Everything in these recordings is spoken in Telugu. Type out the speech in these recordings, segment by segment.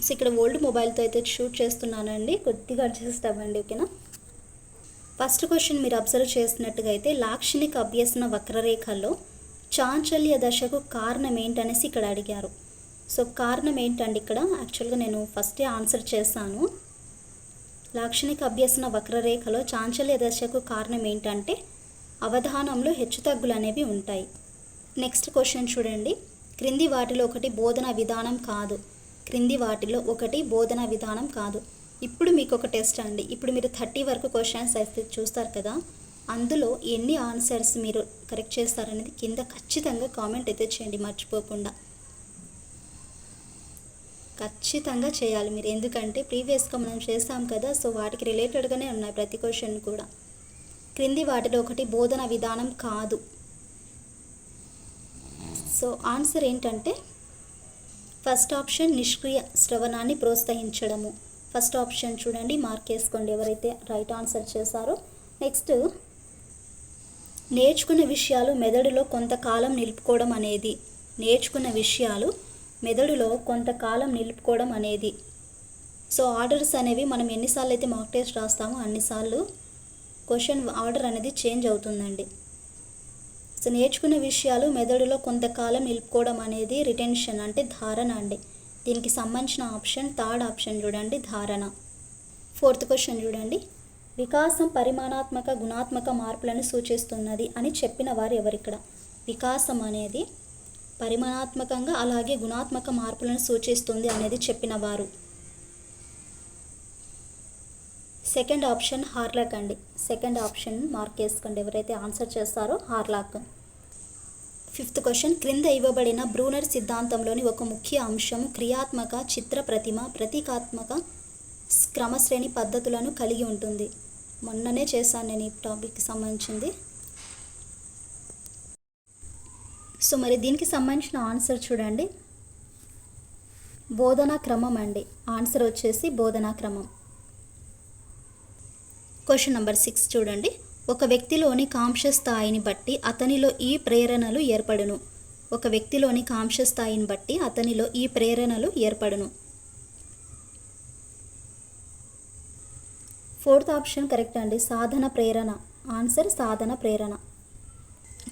సో ఇక్కడ ఓల్డ్ మొబైల్తో అయితే షూట్ చేస్తున్నానండి, కొద్దిగా అడ్జస్ట్ అవ్వండి, ఓకేనా. ఫస్ట్ క్వశ్చన్ మీరు అబ్జర్వ్ చేసినట్టుగా అయితే లాక్షణిక అభ్యసన వక్రరేఖలో చాంచల్య దశకు కారణం ఏంటనేసి ఇక్కడ అడిగారు. సో కారణం ఏంటండి ఇక్కడ యాక్చువల్గా నేను ఫస్టే ఆన్సర్ చేశాను. లాక్షణిక అభ్యసన వక్రరేఖలో చాంచల్య దశకు కారణం ఏంటంటే అవధానంలో హెచ్చుతగ్గులు అనేవి ఉంటాయి. నెక్స్ట్ క్వశ్చన్ చూడండి, క్రింది వాటిలో ఒకటి బోధనా విధానం కాదు. క్రింది వాటిలో ఒకటి బోధనా విధానం కాదు. ఇప్పుడు మీకు ఒక టెస్ట్ అండి. ఇప్పుడు మీరు 30 వరకు క్వశ్చన్స్ అయితే చూస్తారు కదా, అందులో ఎన్ని ఆన్సర్స్ మీరు కరెక్ట్ చేస్తారనేది కింద ఖచ్చితంగా కామెంట్ అయితే చేయండి, మర్చిపోకుండా. ఖచ్చితంగా చేయాలి మీరు, ఎందుకంటే ప్రీవియస్గా మనం చేస్తాం కదా, సో వాటికి రిలేటెడ్గానే ఉన్నాయి ప్రతి క్వశ్చన్ కూడా. క్రింది వాటిలో ఒకటి బోధన విధానం కాదు. సో ఆన్సర్ ఏంటంటే ఫస్ట్ ఆప్షన్ నిష్క్రియ శ్రవణాన్ని ప్రోత్సహించడము. ఫస్ట్ ఆప్షన్ చూడండి, మార్క్ చేసుకోండి ఎవరైతే రైట్ ఆన్సర్ చేశారో. నెక్స్ట్ నేర్చుకున్న విషయాలు మెదడులో కొంతకాలం నిలుపుకోవడం అనేది. నేర్చుకున్న విషయాలు మెదడులో కొంతకాలం నిలుపుకోవడం అనేది. సో ఆర్డర్స్ అనేవి మనం ఎన్నిసార్లు అయితే మాక్ టెస్ట్ రాస్తామో అన్నిసార్లు క్వశ్చన్ ఆర్డర్ అనేది చేంజ్ అవుతుందండి. సో నేర్చుకున్న విషయాలు మెదడులో కొంతకాలం నిలుపుకోవడం అనేది రిటెన్షన్ అంటే ధారణ అండి. దీనికి సంబంధించిన ఆప్షన్ థర్డ్ ఆప్షన్ చూడండి, ధారణ. ఫోర్త్ క్వశ్చన్ చూడండి, వికాసం పరిమాణాత్మక గుణాత్మక మార్పులను సూచిస్తున్నది అని చెప్పిన వారు ఎవరిక్కడ. వికాసం అనేది పరిమాణాత్మకంగా అలాగే గుణాత్మక మార్పులను సూచిస్తుంది అనేది చెప్పిన వారు. సెకండ్ ఆప్షన్ హార్లాక్ అండి. సెకండ్ ఆప్షన్ మార్క్ చేసుకోండి ఎవరైతే ఆన్సర్ చేస్తారో, హార్లాక్. ఫిఫ్త్ క్వశ్చన్, క్రింద ఇవ్వబడిన బ్రూనర్ సిద్ధాంతంలోని ఒక ముఖ్య అంశం క్రియాత్మక చిత్ర ప్రతిమ ప్రతీకాత్మక క్రమశ్రేణి పద్ధతులను కలిగి ఉంటుంది. మొన్ననే చేశాను నేను ఈ టాపిక్కి సంబంధించింది. సో మరి దీనికి సంబంధించిన ఆన్సర్ చూడండి, బోధనా క్రమం అండి. ఆన్సర్ వచ్చేసి బోధనా క్రమం. క్వశ్చన్ నెంబర్ 6 చూడండి, ఒక వ్యక్తిలోని కాంక్ష స్థాయిని బట్టి అతనిలో ఈ ప్రేరణలు ఏర్పడును. ఒక వ్యక్తిలోని కాంక్ష స్థాయిని బట్టి అతనిలో ఈ ప్రేరణలు ఏర్పడును. ఫోర్త్ ఆప్షన్ కరెక్ట్ అండి, సాధన ప్రేరణ. ఆన్సర్ సాధన ప్రేరణ.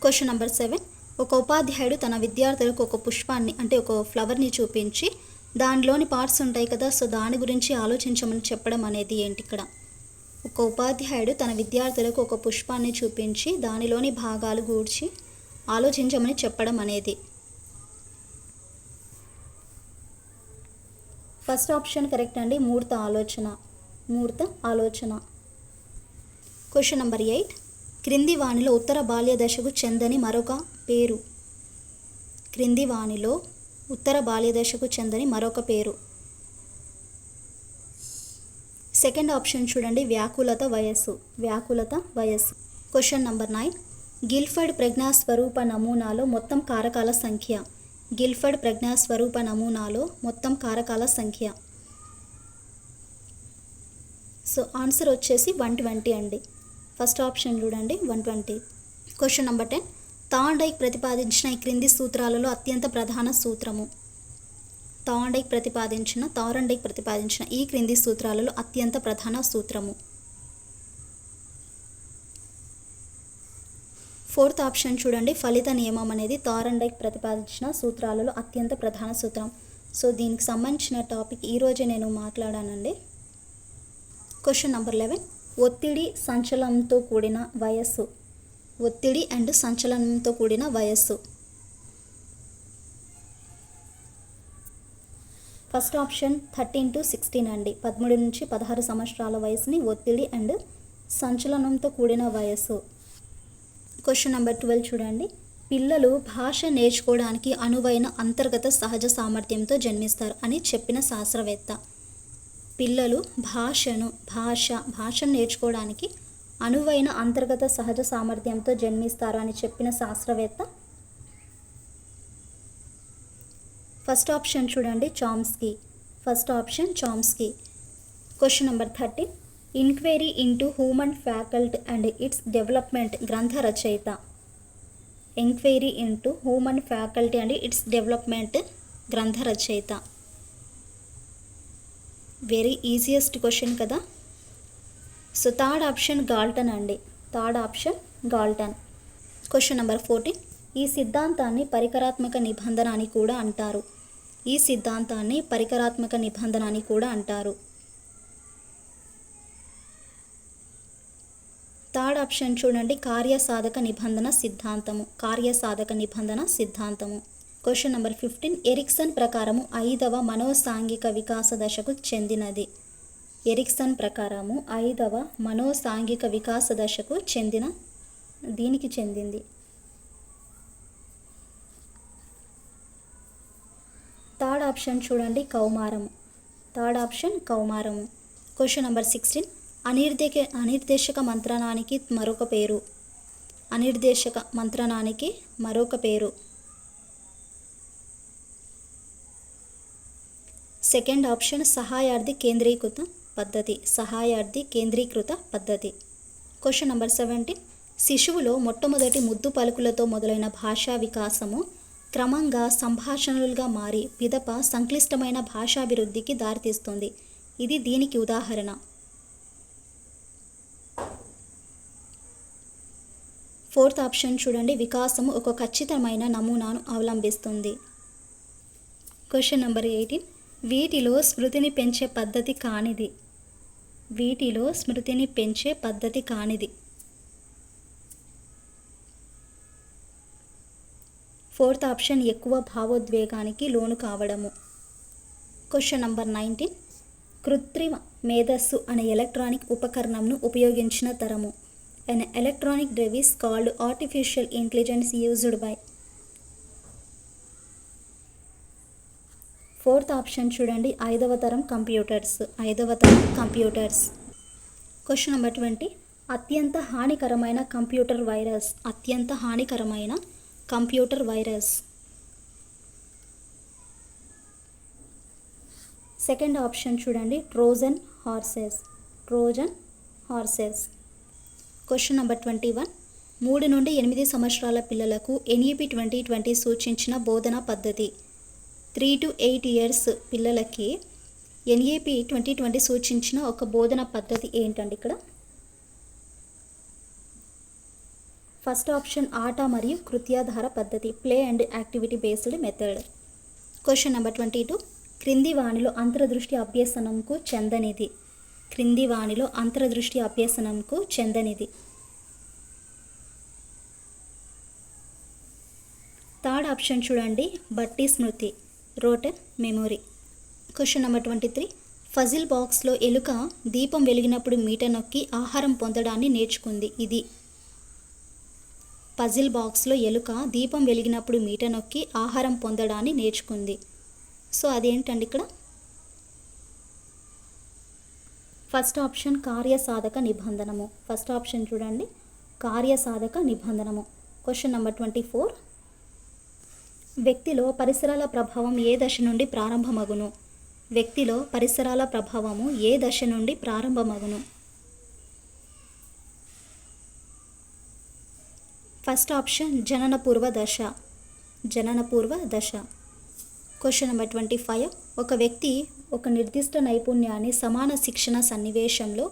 క్వశ్చన్ నెంబర్ 7, ఒక ఉపాధ్యాయుడు తన విద్యార్థులకు ఒక పుష్పాన్ని అంటే ఒక ఫ్లవర్ని చూపించి దానిలోని పార్ట్స్ ఉంటాయి కదా, సో దాని గురించి ఆలోచించమని చెప్పడం అనేది ఏంటి ఇక్కడ. ఒక ఉపాధ్యాయుడు తన విద్యార్థులకు ఒక పుష్పాన్ని చూపించి దానిలోని భాగాలు గూర్చి ఆలోచించమని చెప్పడం అనేది. ఫస్ట్ ఆప్షన్ కరెక్ట్ అండి, మూర్త ఆలోచన. మూర్త ఆలోచన. క్వశ్చన్ నెంబర్ 8, క్రింది వాణిలో ఉత్తర బాల్య దశకు చెందని మరొక పేరు. క్రింది వాణిలో ఉత్తర బాల్య దశకు చెందని మరొక పేరు. సెకండ్ ఆప్షన్ చూడండి, వ్యాకులత వయస్సు. వ్యాకులత వయస్సు. క్వశ్చన్ నెంబర్ 9, గిల్ఫర్డ్ ప్రజ్ఞాస్వరూప నమూనాలో మొత్తం కారకాల సంఖ్య. గిల్ఫర్డ్ ప్రజ్ఞాస్వరూప నమూనాలో మొత్తం కారకాల సంఖ్య. సో ఆన్సర్ వచ్చేసి 120 అండి. ఫస్ట్ ఆప్షన్ చూడండి, 120. క్వశ్చన్ నెంబర్ 10, థార్న్డైక్ ప్రతిపాదించిన ఈ క్రింది సూత్రాలలో అత్యంత ప్రధాన సూత్రము. థార్న్డైక్ ప్రతిపాదించిన ఈ క్రింది సూత్రాలలో అత్యంత ప్రధాన సూత్రము. ఫోర్త్ ఆప్షన్ చూడండి, ఫలిత నియమం అనేది థార్న్డైక్ ప్రతిపాదించిన సూత్రాలలో అత్యంత ప్రధాన సూత్రం. సో దీనికి సంబంధించిన టాపిక్ ఈరోజే నేను మాట్లాడానండి. క్వశ్చన్ నెంబర్ 11, ఒత్తిడి సంచలనంతో కూడిన వయస్సు. ఒత్తిడి అండ్ సంచలనంతో కూడిన వయస్సు. ఫస్ట్ ఆప్షన్ 13 to 16 అండి. 13 నుంచి 16 సంవత్సరాల వయసుని ఒత్తిడి అండ్ సంచలనంతో కూడిన వయస్సు. క్వశ్చన్ నెంబర్ 12 చూడండి, పిల్లలు భాష నేర్చుకోవడానికి అనువైన అంతర్గత సహజ సామర్థ్యంతో జన్మిస్తారు అని చెప్పిన శాస్త్రవేత్త. పిల్లలు భాషను నేర్చుకోవడానికి అనువైన అంతర్గత సహజ సామర్థ్యంతో జన్మిస్తారు అని చెప్పిన శాస్త్రవేత్త. ఫస్ట్ ఆప్షన్ చూడండి, Chomsky. First option Chomsky. Question number 13, inquiry into human faculty and its development గ్రంథ రచయిత. Enquiry into human faculty and its development గ్రంథ రచయిత. వెరీ ఈజియెస్ట్ క్వశ్చన్ కదా. సో థర్డ్ ఆప్షన్ గాల్టన్ అండి. Third option Galton. Question number 14. ఈ సిద్ధాంతాన్ని పరికరాత్మక నిబంధన అని కూడా అంటారు. ఈ సిద్ధాంతాన్ని పరికరాత్మక నిబంధన అని కూడా అంటారు. థర్డ్ ఆప్షన్ చూడండి, కార్యసాధక నిబంధన సిద్ధాంతము. కార్యసాధక నిబంధన సిద్ధాంతము. Question number 15. ఎరిక్సన్ ప్రకారము 5వ మనోసాంఘిక వికాస దశకు చెందినది. ఎరిక్సన్ ప్రకారము 5వ మనోసాంఘిక వికాస దశకు దీనికి చెందింది. థర్డ్ ఆప్షన్ చూడండి, కౌమారము. థర్డ్ ఆప్షన్ కౌమారము. Question number 16. అనిర్దేశక మంత్రణానికి మరొక పేరు. అనిర్దేశక మంత్రణానికి మరొక పేరు. సెకండ్ ఆప్షన్ సహాయార్థి కేంద్రీకృత పద్ధతి. సహాయార్థి కేంద్రీకృత పద్ధతి. Question number 17. శిశువులో మొట్టమొదటి ముద్దు పలుకులతో మొదలైన భాషా వికాసము క్రమంగా సంభాషణలుగా మారి పిదప సంక్లిష్టమైన భాషాభివృద్ధికి దారితీస్తుంది. ఇది దీనికి ఉదాహరణ. ఫోర్త్ ఆప్షన్ చూడండి, వికాసము ఒక ఖచ్చితమైన నమూనాను అవలంబిస్తుంది. Question number 18. వీటిలో స్మృతిని పెంచే పద్ధతి కానిది. వీటిలో స్మృతిని పెంచే పద్ధతి కానిది. ఫోర్త్ ఆప్షన్ ఎక్కువ భావోద్వేగానికి లోను కావడము. Question number 19. కృత్రిమ మేధస్సు అనే ఎలక్ట్రానిక్ ఉపకరణంను ఉపయోగించిన తరము. An electronic device called artificial intelligence used by. Fourth option చూడండి, 5వ తరం కంప్యూటర్స్. 5వ తరం కంప్యూటర్స్. Question number 20. అత్యంత హానికరమైన కంప్యూటర్ వైరస్. అత్యంత హానికరమైన కంప్యూటర్ వైరస్. సెకండ్ ఆప్షన్ చూడండి, Trojan horses. Trojan horses. Question number 21. 3 నుండి 8 సంవత్సరాల పిల్లలకు NEP 2020 సూచించిన బోధనా పద్ధతి. 3 to 8 years పిల్లలకి NEP 2020 సూచించిన ఒక బోధన పద్ధతి ఏంటండి ఇక్కడ? ఫస్ట్ ఆప్షన్ ఆట మరియు కృత్యాధార పద్ధతి. Play and activity based method. Question number 22. క్రింది వాణిలో అంతర్దృష్టి అభ్యసనంకు చెందనిది. క్రింది వాణిలో అంతర్దృష్టి అభ్యసనంకు చెందనిది. థర్డ్ ఆప్షన్ చూడండి, బట్టి స్మృతి. Rote memory. Question number 23. Puzzle బాక్స్లో ఎలుక దీపం వెలిగినప్పుడు మీట నొక్కి ఆహారం పొందడాన్ని నేర్చుకుంది. ఇది పజిల్ బాక్స్లో ఎలుక దీపం వెలిగినప్పుడు మీట నొక్కి ఆహారం పొందడాన్ని నేర్చుకుంది. సో అదేంటండి ఇక్కడ? ఫస్ట్ ఆప్షన్ కార్యసాధక నిబంధనము. ఫస్ట్ ఆప్షన్ చూడండి, కార్యసాధక నిబంధనము. Question number 24. వ్యక్తిలో పరిసరాల ప్రభావం ఏ దశ నుండి ప్రారంభమగును. వ్యక్తిలో పరిసరాల ప్రభావము ఏ దశ నుండి ప్రారంభమగును. ఫస్ట్ ఆప్షన్ జననపూర్వ దశ. జననపూర్వ దశ. Question number 25. ఒక వ్యక్తి ఒక నిర్దిష్ట నైపుణ్యాన్ని సమాన శిక్షణ సన్నివేశంలో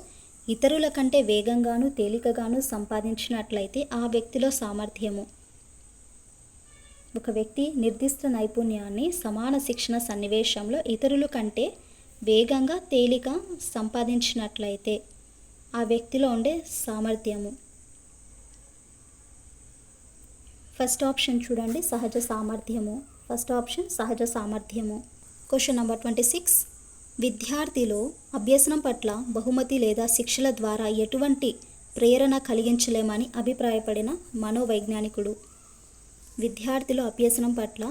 ఇతరుల కంటే వేగంగాను తేలికగాను సంపాదించినట్లయితే ఆ వ్యక్తిలో సామర్థ్యము. ఒక వ్యక్తి నిర్దిష్ట నైపుణ్యాన్ని సమాన శిక్షణ సన్నివేశంలో ఇతరుల కంటే వేగంగా తేలిక సంపాదించినట్లయితే ఆ వ్యక్తిలో ఉండే సామర్థ్యము. ఫస్ట్ ఆప్షన్ చూడండి, సహజ సామర్థ్యము. ఫస్ట్ ఆప్షన్ సహజ సామర్థ్యము. Question number 26. విద్యార్థిలో అభ్యసనం పట్ల బహుమతి లేదా శిక్షల ద్వారా ఎటువంటి ప్రేరణ కలిగించలేమని అభిప్రాయపడిన మనోవైజ్ఞానికుడు. విద్యార్థిలో అభ్యసనం పట్ల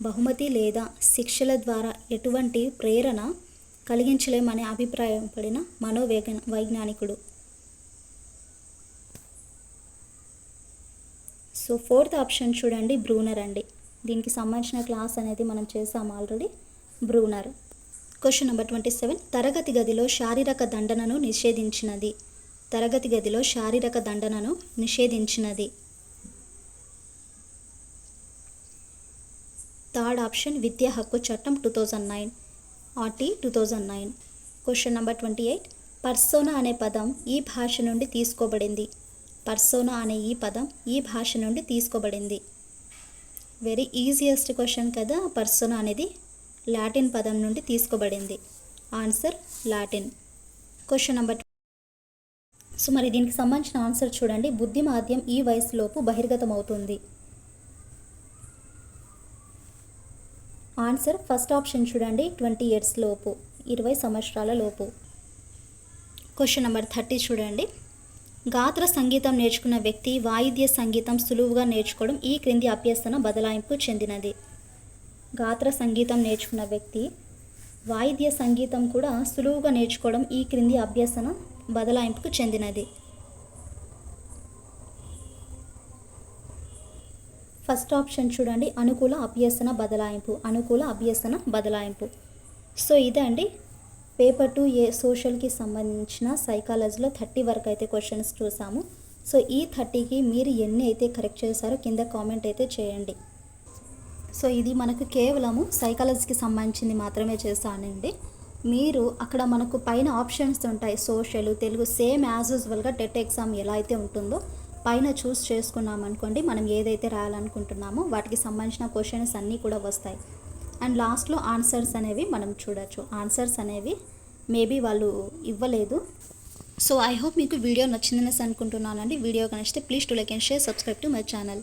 బహుమతి లేదా శిక్షల ద్వారా ఎటువంటి ప్రేరణ కలిగించలేమని అభిప్రాయపడిన మనోవైజ్ఞానికుడు. సో ఫోర్త్ ఆప్షన్ చూడండి, బ్రూనర్ అండి. దీనికి సంబంధించిన క్లాస్ అనేది మనం చేసాం ఆల్రెడీ. బ్రూనర్. Question number 27. తరగతి గదిలో శారీరక దండనను నిషేధించినది. తరగతి గదిలో శారీరక దండనను నిషేధించినది. థర్డ్ ఆప్షన్ విద్యా హక్కు చట్టం 2009. RT 2009. Question number 28. పర్సోనా అనే పదం ఈ భాష నుండి తీసుకోబడింది. పర్సోనా అనే ఈ పదం ఈ భాష నుండి తీసుకోబడింది. వెరీ ఈజియెస్ట్ క్వశ్చన్ కదా. పర్సోనా అనేది లాటిన్ పదం నుండి తీసుకోబడింది. Answer Latin. Question number. So మరి దీనికి సంబంధించిన ఆన్సర్ చూడండి. బుద్ధిమాద్యం ఈ వయసులోపు బహిర్గతమవుతుంది. ఆన్సర్ ఫస్ట్ ఆప్షన్ చూడండి, 20 years లోపు, 20 సంవత్సరాల లోపు. క్వశ్చన్ నెంబర్ 30 చూడండి. గాత్ర సంగీతం నేర్చుకున్న వ్యక్తి వాయిద్య సంగీతం సులువుగా నేర్చుకోవడం ఈ క్రింది అభ్యసన బదలాయింపు చెందినది. గాత్ర సంగీతం నేర్చుకున్న వ్యక్తి వాయిద్య సంగీతం కూడా సులువుగా నేర్చుకోవడం ఈ క్రింది అభ్యసన బదలాయింపుకు చెందినది. ఫస్ట్ ఆప్షన్ చూడండి, అనుకూల అభ్యసన బదలాయింపు. అనుకూల అభ్యసన బదలాయింపు. సో ఇదండి పేపర్ 2A సోషల్కి సంబంధించిన సైకాలజీలో 30 వరకు అయితే క్వశ్చన్స్ చూసాము. సో ఈ 30కి మీరు ఎన్ని అయితే కరెక్ట్ చేశారో కింద కామెంట్ అయితే చేయండి. సో ఇది మనకు కేవలము సైకాలజీకి సంబంధించింది మాత్రమే చేశానండి. మీరు అక్కడ మనకు పైన ఆప్షన్స్ ఉంటాయి, సోషల్, తెలుగు, సేమ్ యాజ్ యూజువల్గా టెట్ ఎగ్జామ్ ఎలా అయితే ఉంటుందో పైన చూస్ చేసుకున్నాం అనుకోండి, మనం ఏదైతే రాయాలనుకుంటున్నామో వాటికి సంబంధించిన క్వశ్చన్స్ అన్నీ కూడా వస్తాయి. అండ్ లాస్ట్లో ఆన్సర్స్ అనేవి మనం చూడొచ్చు. ఆన్సర్స్ అనేవి మేబీ వాళ్ళు ఇవ్వలేదు. సో ఐ హోప్ మీకు వీడియో నచ్చిందనేసి అనుకుంటున్నానండి. వీడియో నచ్చితే please to like and share, subscribe to my channel.